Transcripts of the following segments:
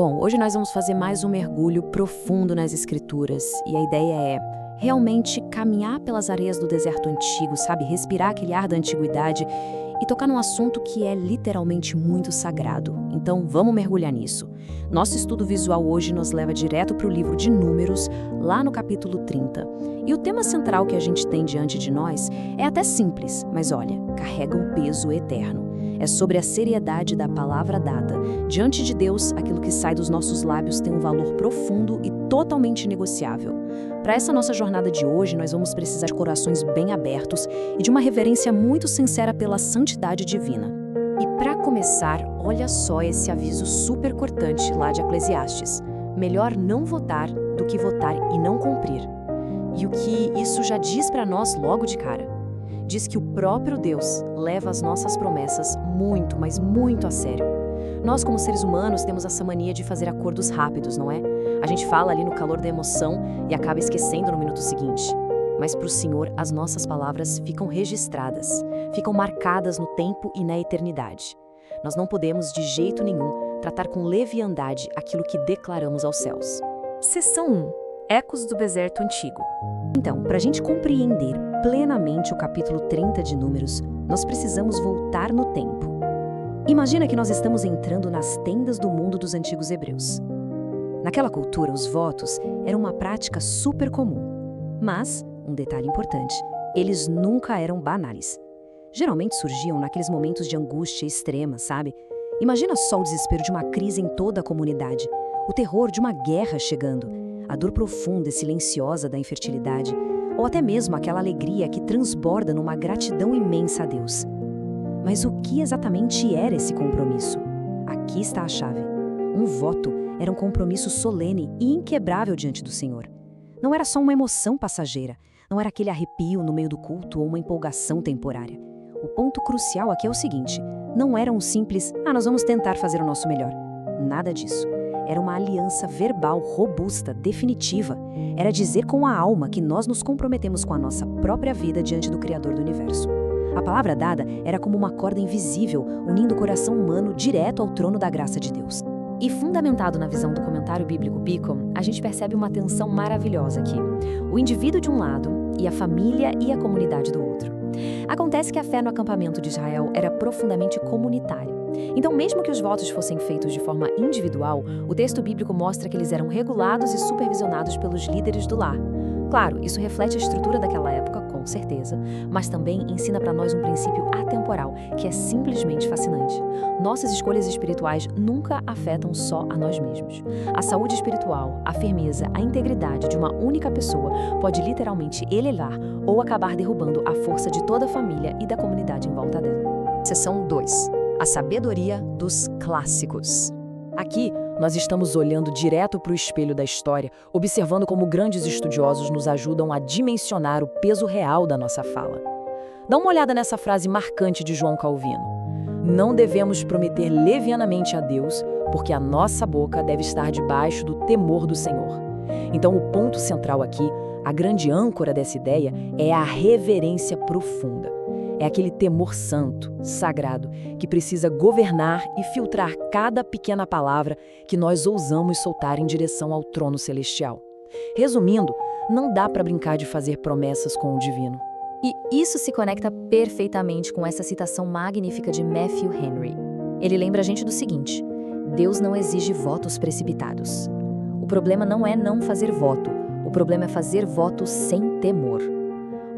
Bom, hoje nós vamos fazer mais um mergulho profundo nas Escrituras e a ideia é realmente caminhar pelas areias do deserto antigo, sabe? Respirar aquele ar da antiguidade e tocar num assunto que é literalmente muito sagrado. Então, vamos mergulhar nisso. Nosso estudo visual hoje nos leva direto para o livro de Números, lá no capítulo 30. E o tema central que a gente tem diante de nós é até simples, mas olha, carrega um peso eterno. É sobre a seriedade da palavra dada. Diante de Deus, aquilo que sai dos nossos lábios tem um valor profundo e totalmente negociável. Para essa nossa jornada de hoje, nós vamos precisar de corações bem abertos e de uma reverência muito sincera pela santidade divina. E para começar, olha só esse aviso super cortante lá de Eclesiastes. Melhor não votar do que votar e não cumprir. E o que isso já diz para nós logo de cara? Diz que o próprio Deus leva as nossas promessas muito, mas muito a sério. Nós, como seres humanos, temos essa mania de fazer acordos rápidos, não é? A gente fala ali no calor da emoção e acaba esquecendo no minuto seguinte. Mas para o Senhor, as nossas palavras ficam registradas, ficam marcadas no tempo e na eternidade. Nós não podemos, de jeito nenhum, tratar com leviandade aquilo que declaramos aos céus. Seção 1. Ecos do deserto antigo. Então, para a gente compreender plenamente o capítulo 30 de Números, nós precisamos voltar no tempo. Imagina que nós estamos entrando nas tendas do mundo dos antigos hebreus. Naquela cultura, os votos eram uma prática super comum. Mas, um detalhe importante, eles nunca eram banais. Geralmente surgiam naqueles momentos de angústia extrema, sabe? Imagina só o desespero de uma crise em toda a comunidade, o terror de uma guerra chegando, a dor profunda e silenciosa da infertilidade, ou até mesmo aquela alegria que transborda numa gratidão imensa a Deus. Mas o que exatamente era esse compromisso? Aqui está a chave. Um voto era um compromisso solene e inquebrável diante do Senhor. Não era só uma emoção passageira, não era aquele arrepio no meio do culto ou uma empolgação temporária. O ponto crucial aqui é o seguinte: não era um simples, nós vamos tentar fazer o nosso melhor. Nada disso. Era uma aliança verbal robusta, definitiva. Era dizer com a alma que nós nos comprometemos com a nossa própria vida diante do Criador do Universo. A palavra dada era como uma corda invisível, unindo o coração humano direto ao trono da graça de Deus. E fundamentado na visão do comentário bíblico Beacon, a gente percebe uma tensão maravilhosa aqui. O indivíduo de um lado e a família e a comunidade do outro. Acontece que a fé no acampamento de Israel era profundamente comunitária. Então, mesmo que os votos fossem feitos de forma individual, o texto bíblico mostra que eles eram regulados e supervisionados pelos líderes do lar. Claro, isso reflete a estrutura daquela época, com certeza, mas também ensina para nós um princípio atemporal, que é simplesmente fascinante. Nossas escolhas espirituais nunca afetam só a nós mesmos. A saúde espiritual, a firmeza, a integridade de uma única pessoa pode literalmente elevar ou acabar derrubando a força de toda a família e da comunidade em volta dela. Seção 2. A sabedoria dos clássicos. Aqui, nós estamos olhando direto para o espelho da história, observando como grandes estudiosos nos ajudam a dimensionar o peso real da nossa fala. Dá uma olhada nessa frase marcante de João Calvino. Não devemos prometer levianamente a Deus, porque a nossa boca deve estar debaixo do temor do Senhor. Então, o ponto central aqui, a grande âncora dessa ideia, é a reverência profunda. É aquele temor santo, sagrado, que precisa governar e filtrar cada pequena palavra que nós ousamos soltar em direção ao trono celestial. Resumindo, não dá para brincar de fazer promessas com o divino. E isso se conecta perfeitamente com essa citação magnífica de Matthew Henry. Ele lembra a gente do seguinte: Deus não exige votos precipitados. O problema não é não fazer voto, o problema é fazer voto sem temor.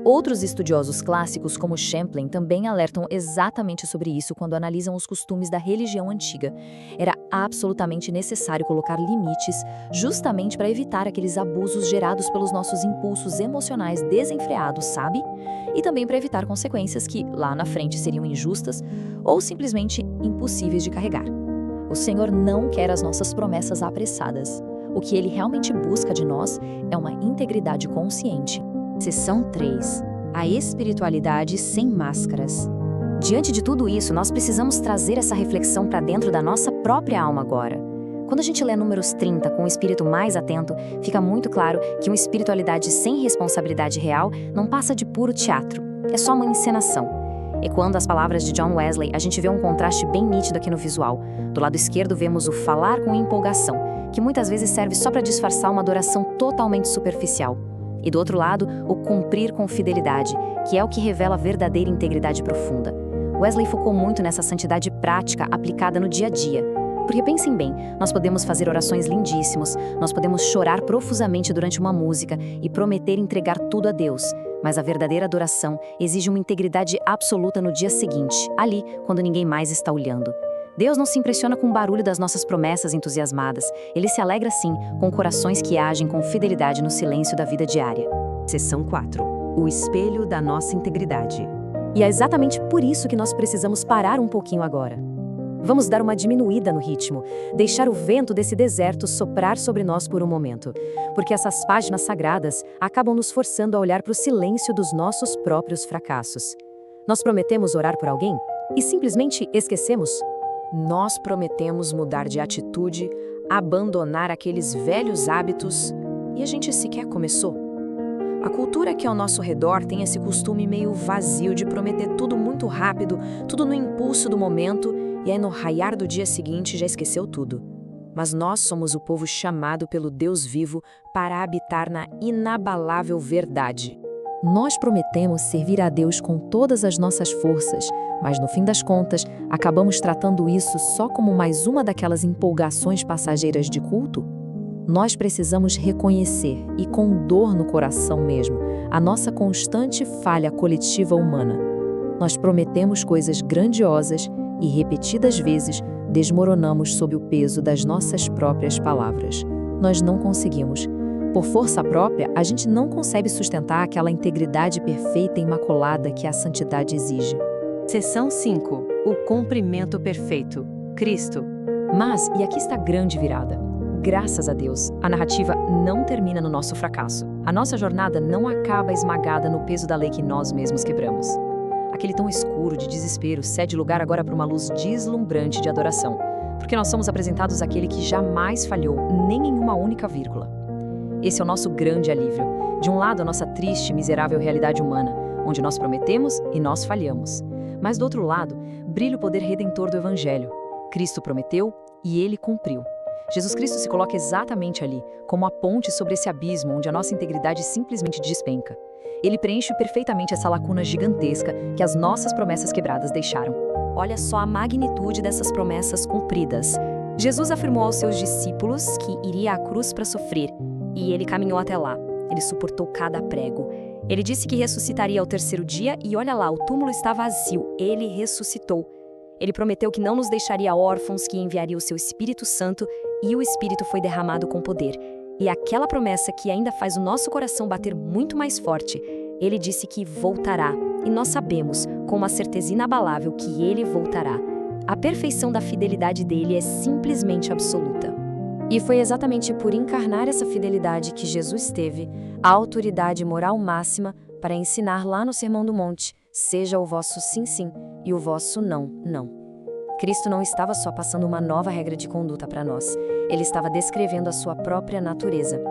Outros estudiosos clássicos, como Champlain, também alertam exatamente sobre isso quando analisam os costumes da religião antiga. Era absolutamente necessário colocar limites, justamente para evitar aqueles abusos gerados pelos nossos impulsos emocionais desenfreados, sabe? E também para evitar consequências que, lá na frente, seriam injustas ou simplesmente impossíveis de carregar. O Senhor não quer as nossas promessas apressadas. O que Ele realmente busca de nós é uma integridade consciente. Seção 3. A espiritualidade sem máscaras. Diante de tudo isso, nós precisamos trazer essa reflexão para dentro da nossa própria alma agora. Quando a gente lê Números 30 com o espírito mais atento, fica muito claro que uma espiritualidade sem responsabilidade real não passa de puro teatro. É só uma encenação. Ecoando as palavras de John Wesley, a gente vê um contraste bem nítido aqui no visual. Do lado esquerdo vemos o falar com empolgação, que muitas vezes serve só para disfarçar uma adoração totalmente superficial. E do outro lado, o cumprir com fidelidade, que é o que revela a verdadeira integridade profunda. Wesley focou muito nessa santidade prática aplicada no dia a dia. Porque pensem bem, nós podemos fazer orações lindíssimos, nós podemos chorar profusamente durante uma música e prometer entregar tudo a Deus. Mas a verdadeira adoração exige uma integridade absoluta no dia seguinte, ali, quando ninguém mais está olhando. Deus não se impressiona com o barulho das nossas promessas entusiasmadas. Ele se alegra, sim, com corações que agem com fidelidade no silêncio da vida diária. Seção 4. O espelho da nossa integridade. E é exatamente por isso que nós precisamos parar um pouquinho agora. Vamos dar uma diminuída no ritmo, deixar o vento desse deserto soprar sobre nós por um momento, porque essas páginas sagradas acabam nos forçando a olhar para o silêncio dos nossos próprios fracassos. Nós prometemos orar por alguém e simplesmente esquecemos? Nós prometemos mudar de atitude, abandonar aqueles velhos hábitos e a gente sequer começou. A cultura que ao nosso redor tem esse costume meio vazio de prometer tudo muito rápido, tudo no impulso do momento, e aí no raiar do dia seguinte já esqueceu tudo. Mas nós somos o povo chamado pelo Deus vivo para habitar na inabalável verdade. Nós prometemos servir a Deus com todas as nossas forças, mas no fim das contas, acabamos tratando isso só como mais uma daquelas empolgações passageiras de culto? Nós precisamos reconhecer, e com dor no coração mesmo, a nossa constante falha coletiva humana. Nós prometemos coisas grandiosas e, repetidas vezes, desmoronamos sob o peso das nossas próprias palavras. Nós não conseguimos. Por força própria, a gente não consegue sustentar aquela integridade perfeita e imaculada que a santidade exige. Seção 5. O cumprimento perfeito. Cristo. Mas, e aqui está a grande virada. Graças a Deus, a narrativa não termina no nosso fracasso. A nossa jornada não acaba esmagada no peso da lei que nós mesmos quebramos. Aquele tom escuro de desespero cede lugar agora para uma luz deslumbrante de adoração, porque nós somos apresentados àquele que jamais falhou, nem em uma única vírgula. Esse é o nosso grande alívio. De um lado, a nossa triste e miserável realidade humana, onde nós prometemos e nós falhamos. Mas do outro lado, brilha o poder redentor do Evangelho. Cristo prometeu e Ele cumpriu. Jesus Cristo se coloca exatamente ali, como a ponte sobre esse abismo onde a nossa integridade simplesmente despenca. Ele preenche perfeitamente essa lacuna gigantesca que as nossas promessas quebradas deixaram. Olha só a magnitude dessas promessas cumpridas. Jesus afirmou aos seus discípulos que iria à cruz para sofrer, e ele caminhou até lá. Ele suportou cada prego. Ele disse que ressuscitaria ao terceiro dia e olha lá, o túmulo está vazio. Ele ressuscitou. Ele prometeu que não nos deixaria órfãos, que enviaria o seu Espírito Santo, e o Espírito foi derramado com poder. E aquela promessa que ainda faz o nosso coração bater muito mais forte, ele disse que voltará. E nós sabemos, com uma certeza inabalável, que ele voltará. A perfeição da fidelidade dele é simplesmente absoluta. E foi exatamente por encarnar essa fidelidade que Jesus teve a autoridade moral máxima para ensinar lá no Sermão do Monte: seja o vosso sim, sim, e o vosso não, não. Cristo não estava só passando uma nova regra de conduta para nós. Ele estava descrevendo a sua própria natureza.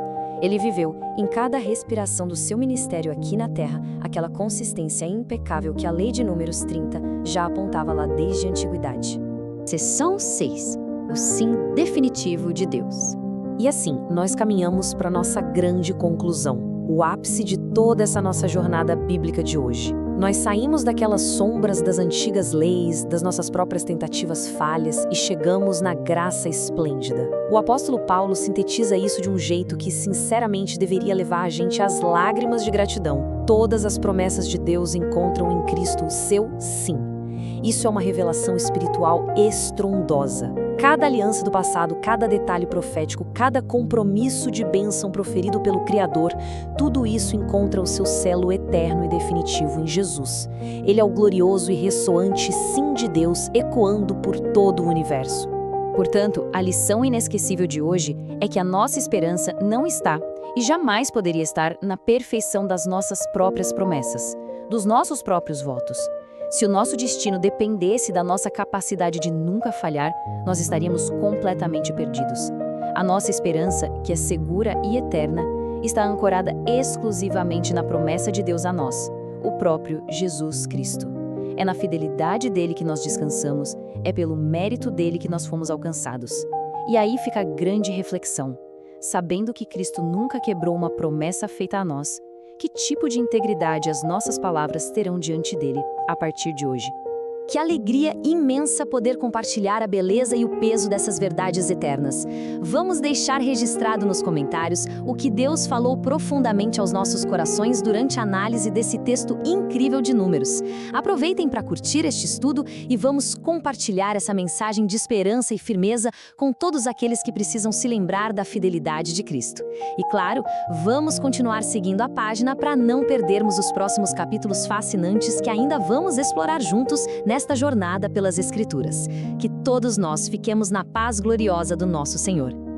Ele viveu, em cada respiração do seu ministério aqui na Terra, aquela consistência impecável que a lei de Números 30 já apontava lá desde a antiguidade. Seção 6. O sim definitivo de Deus. E assim, nós caminhamos para nossa grande conclusão, o ápice de toda essa nossa jornada bíblica de hoje. Nós saímos daquelas sombras das antigas leis, das nossas próprias tentativas falhas e chegamos na graça esplêndida. O apóstolo Paulo sintetiza isso de um jeito que, sinceramente, deveria levar a gente às lágrimas de gratidão. Todas as promessas de Deus encontram em Cristo o seu sim. Isso é uma revelação espiritual estrondosa. Cada aliança do passado, cada detalhe profético, cada compromisso de bênção proferido pelo Criador, tudo isso encontra o seu selo eterno e definitivo em Jesus. Ele é o glorioso e ressoante sim de Deus ecoando por todo o universo. Portanto, a lição inesquecível de hoje é que a nossa esperança não está, e jamais poderia estar, na perfeição das nossas próprias promessas, dos nossos próprios votos. Se o nosso destino dependesse da nossa capacidade de nunca falhar, nós estaríamos completamente perdidos. A nossa esperança, que é segura e eterna, está ancorada exclusivamente na promessa de Deus a nós, o próprio Jesus Cristo. É na fidelidade dele que nós descansamos, é pelo mérito dele que nós fomos alcançados. E aí fica a grande reflexão. Sabendo que Cristo nunca quebrou uma promessa feita a nós, que tipo de integridade as nossas palavras terão diante dele a partir de hoje? Que alegria imensa poder compartilhar a beleza e o peso dessas verdades eternas. Vamos deixar registrado nos comentários o que Deus falou profundamente aos nossos corações durante a análise desse texto incrível de Números. Aproveitem para curtir este estudo e vamos compartilhar essa mensagem de esperança e firmeza com todos aqueles que precisam se lembrar da fidelidade de Cristo. E claro, vamos continuar seguindo a página para não perdermos os próximos capítulos fascinantes que ainda vamos explorar juntos nesta jornada pelas Escrituras. Que todos nós fiquemos na paz gloriosa do nosso Senhor.